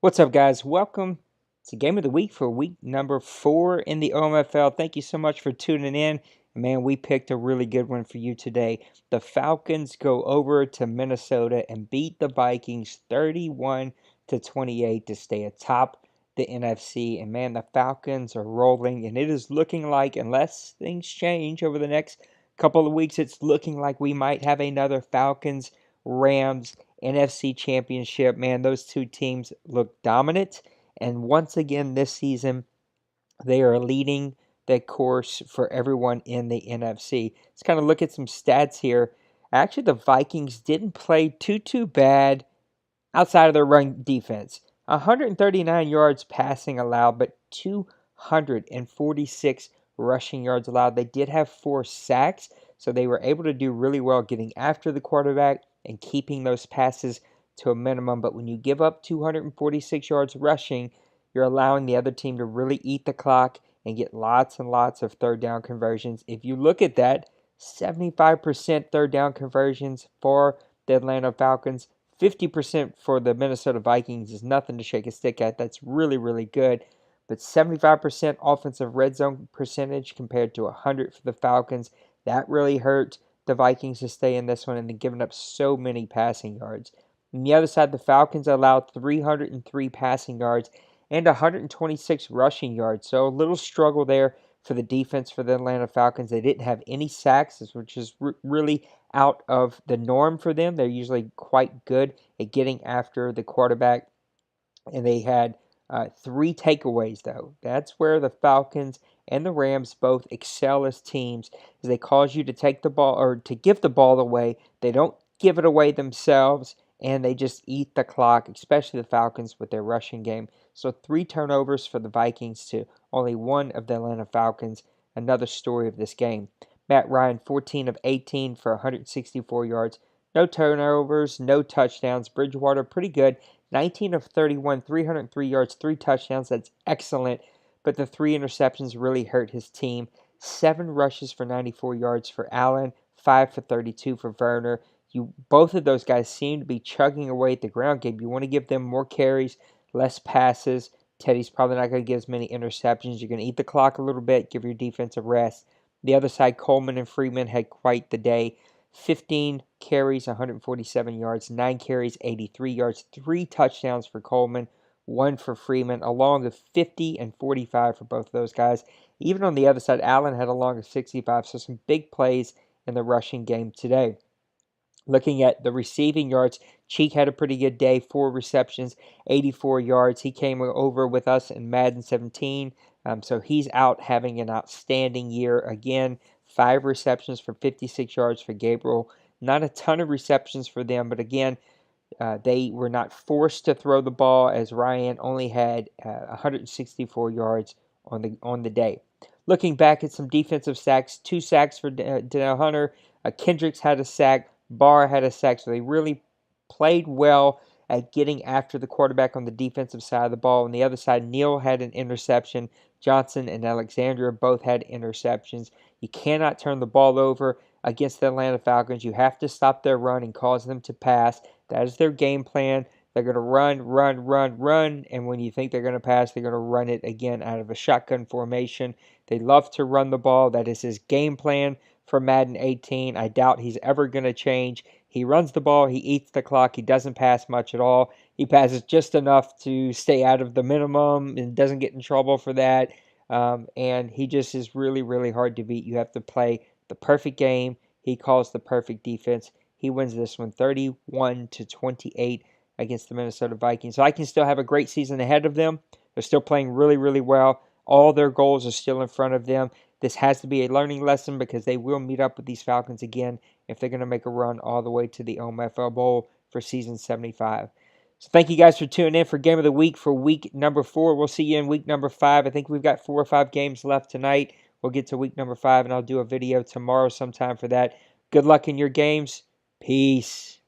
What's up, guys? Welcome to Game of the Week for week number 4 in the OMFL. Thank you so much for tuning in. Man, we picked a really good one for you today. The Falcons go over to Minnesota and beat the Vikings 31-28 to stay atop the NFC. And man, the Falcons are rolling, and it is looking like, unless things change over the next couple of weeks, it's looking like we might have another Falcons Rams NFC Championship. Man, those two teams look dominant. And once again this season, they are leading the course for everyone in the NFC. Let's kind of look at some stats here. Actually, the Vikings didn't play too bad outside of their run defense. 139 yards passing allowed, but 246 rushing yards allowed. They did have 4 sacks, so they were able to do really well getting after the quarterback and keeping those passes to a minimum. But when you give up 246 yards rushing, you're allowing the other team to really eat the clock and get lots and lots of third down conversions. If you look at that, 75% third down conversions for the Atlanta Falcons, 50% for the Minnesota Vikings is nothing to shake a stick at. That's really good. But 75% offensive red zone percentage compared to 100 for the Falcons. That really hurt the Vikings to stay in this one and then giving up so many passing yards. On the other side, the Falcons allowed 303 passing yards and 126 rushing yards. So a little struggle there for the defense for the Atlanta Falcons. They didn't have any sacks, which is really out of the norm for them. They're usually quite good at getting after the quarterback. And they had 3 takeaways, though. That's where the Falcons and the Rams both excel as teams, is they cause you to take the ball or to give the ball away. They don't give it away themselves, and they just eat the clock, especially the Falcons with their rushing game. So 3 turnovers for the Vikings to only 1 of the Atlanta Falcons. Another story of this game. Matt Ryan, 14 of 18 for 164 yards. No turnovers, no touchdowns. Bridgewater, pretty good. 19 of 31, 303 yards, 3 touchdowns. That's excellent. But the 3 interceptions really hurt his team. 7 rushes for 94 yards for Allen, 5 for 32 for Werner. Both of those guys seem to be chugging away at the ground game. You want to give them more carries, less passes. Teddy's probably not going to get as many interceptions. You're going to eat the clock a little bit, give your defense a rest. The other side, Coleman and Freeman had quite the day. 15 carries, 147 yards, 9 carries, 83 yards, 3 touchdowns for Coleman, 1 for Freeman, along with 50 and 45 for both of those guys. Even on the other side, Allen had a long of 65, so some big plays in the rushing game today. Looking at the receiving yards, Cheek had a pretty good day, 4 receptions, 84 yards. He came over with us in Madden 17, so he's out having an outstanding year again. 5 receptions for 56 yards for Gabriel. Not a ton of receptions for them, but again, they were not forced to throw the ball as Ryan only had 164 yards on the day. Looking back at some defensive sacks, 2 sacks for Danielle Hunter. Kendricks had a sack. Barr had a sack, so they really played well at getting after the quarterback on the defensive side of the ball. On the other side, Neal had an interception. Johnson and Alexandria both had interceptions. You cannot turn the ball over against the Atlanta Falcons. You have to stop their run and cause them to pass. That is their game plan. They're going to run, and when you think they're going to pass, they're going to run it again out of a shotgun formation. They love to run the ball. That is his game plan for Madden 18. I doubt he's ever going to change. He runs the ball. He eats the clock. He doesn't pass much at all. He passes just enough to stay out of the minimum and doesn't get in trouble for that. And he just is really hard to beat. You have to play the perfect game. He calls the perfect defense. He wins this one 31-28 against the Minnesota Vikings. So I can still have a great season ahead of them. They're still playing really well. All their goals are still in front of them. This has to be a learning lesson because they will meet up with these Falcons again if they're going to make a run all the way to the OMFL Bowl for season 75. So thank you guys for tuning in for Game of the Week for week number 4. We'll see you in week number 5. I think we've got 4 or 5 games left tonight. We'll get to week number 5, and I'll do a video tomorrow sometime for that. Good luck in your games. Peace.